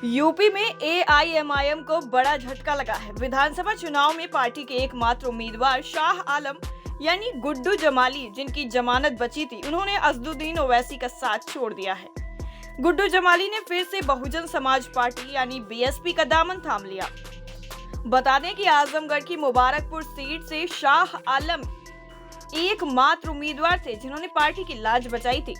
UP में AIMIM को बड़ा झटका लगा है। विधानसभा चुनाव में पार्टी के एकमात्र उम्मीदवार शाह आलम यानी गुड्डू जमाली, जिनकी जमानत बची थी, उन्होंने असदुद्दीन ओवैसी का साथ छोड़ दिया है। गुड्डू जमाली ने फिर से बहुजन समाज पार्टी यानी बीएसपी का दामन थाम लिया। बता दें कि आजमगढ़ की मुबारकपुर सीट से शाह आलम एकमात्र उम्मीदवार थे जिन्होंने पार्टी की लाज बचाई थी।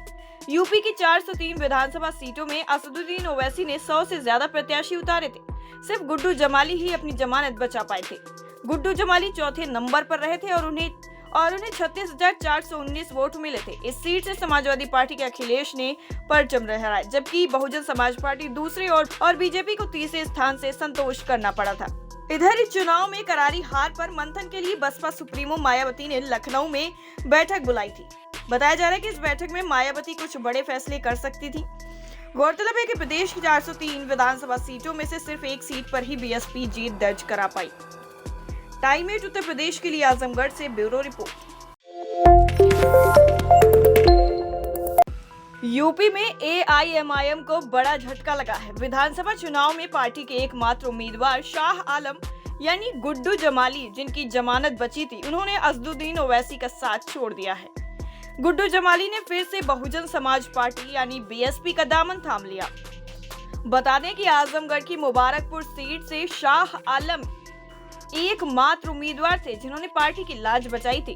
यूपी की 403 विधानसभा सीटों में असदुद्दीन ओवैसी ने 100 से ज्यादा प्रत्याशी उतारे थे। सिर्फ गुड्डू जमाली ही अपनी जमानत बचा पाए थे। गुड्डू जमाली चौथे नंबर पर रहे थे और उन्हें 36,419 वोट मिले थे। इस सीट से समाजवादी पार्टी के अखिलेश ने परचम लहराया, जबकि बहुजन समाज पार्टी दूसरे और बीजेपी को तीसरे स्थान से संतोष करना पड़ा था। इधर इस चुनाव में करारी हार पर मंथन के लिए बसपा सुप्रीमो मायावती ने लखनऊ में बैठक बुलाई थी। बताया जा रहा है कि इस बैठक में मायावती कुछ बड़े फैसले कर सकती थी। गौरतलब है कि प्रदेश की 403 विधानसभा सीटों में से सिर्फ एक सीट पर ही बीएसपी जीत दर्ज करा पाई। टाइम 8 उत्तर प्रदेश के लिए आजमगढ़ से ब्यूरो रिपोर्ट। यूपी में एआईएमआईएम को बड़ा झटका लगा है। विधानसभा चुनाव में पार्टी के एकमात्र उम्मीदवार शाह आलम यानी गुड्डू जमाली, जिनकी जमानत बची थी, उन्होंने असदुद्दीन ओवैसी का साथ छोड़ दिया है। गुड्डू जमाली ने फिर से बहुजन समाज पार्टी यानी बीएसपी का दामन थाम लिया। बता दें कि आजमगढ़ की मुबारकपुर सीट से शाह आलम एकमात्र उम्मीदवार थे जिन्होंने पार्टी की लाज बचाई थी।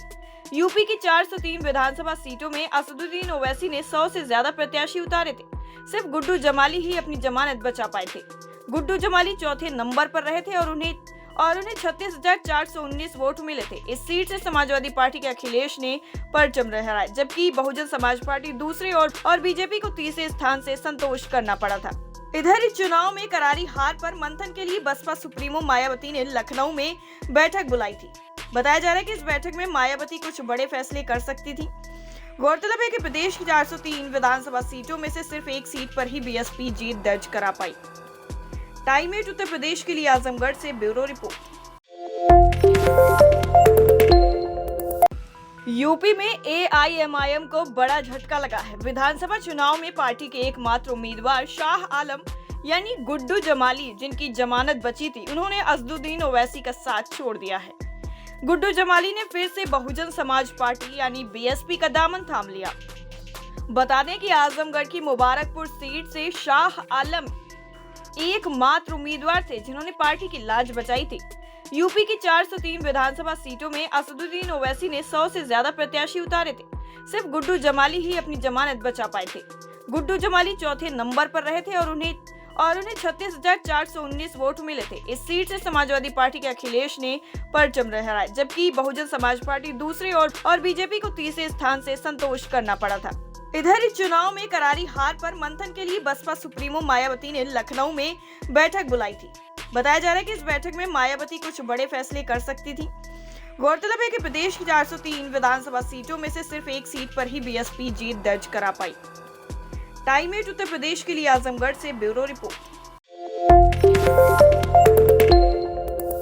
यूपी की 403 विधानसभा सीटों में असदुद्दीन ओवैसी ने 100 से ज्यादा प्रत्याशी उतारे थे। सिर्फ गुड्डू जमाली ही अपनी जमानत बचा पाए थे। गुड्डू जमाली चौथे नंबर पर रहे थे और उन्हें 36,419 वोट मिले थे। इस सीट से समाजवादी पार्टी के अखिलेश ने परचम लहराया, जबकि बहुजन समाज पार्टी दूसरे और बीजेपी को तीसरे स्थान से संतोष करना पड़ा था। इधर इस चुनाव में करारी हार पर मंथन के लिए बसपा सुप्रीमो मायावती ने लखनऊ में बैठक बुलाई थी। बताया जा रहा है कि इस बैठक में मायावती कुछ बड़े फैसले कर सकती थी। गौरतलब है कि प्रदेश की 403 विधानसभा सीटों में से सिर्फ एक सीट पर ही बीएसपी जीत दर्ज करा पाई। टाइम 8 उत्तर प्रदेश के लिए आजमगढ़ से ब्यूरो रिपोर्ट। यूपी में एआईएमआईएम को बड़ा झटका लगा है। विधानसभा चुनाव में पार्टी के एकमात्र उम्मीदवार शाह आलम यानी गुड्डू जमाली, जिनकी जमानत बची थी, उन्होंने असदुद्दीन ओवैसी का साथ छोड़ दिया है। गुड्डू जमाली ने फिर से बहुजन समाज पार्टी यानी बीएसपी का दामन थाम लिया। बता दें कि आजमगढ़ की मुबारकपुर सीट से शाह आलम एकमात्र उम्मीदवार थे जिन्होंने पार्टी की लाज बचाई थी। यूपी की 403 विधानसभा सीटों में असदुद्दीन ओवैसी ने 100 से ज्यादा प्रत्याशी उतारे थे। सिर्फ गुड्डू जमाली ही अपनी जमानत बचा पाए थे। गुड्डू जमाली चौथे नंबर पर रहे थे और उन्हें 36,419 वोट मिले थे। इस सीट से समाजवादी पार्टी के अखिलेश ने परचम लहराया, जबकि बहुजन समाज पार्टी दूसरे और बीजेपी को तीसरे स्थान से संतोष करना पड़ा था। इधर इस चुनाव में करारी हार पर मंथन के लिए बसपा सुप्रीमो मायावती ने लखनऊ में बैठक बुलाई थी। बताया जा रहा है कि इस बैठक में मायावती कुछ बड़े फैसले कर सकती थी। गौरतलब है कि प्रदेश की 403 विधानसभा सीटों में से सिर्फ एक सीट पर ही बीएसपी जीत दर्ज करा पाई। टाइम 8 उत्तर प्रदेश के लिए आजमगढ़ से ब्यूरो रिपोर्ट।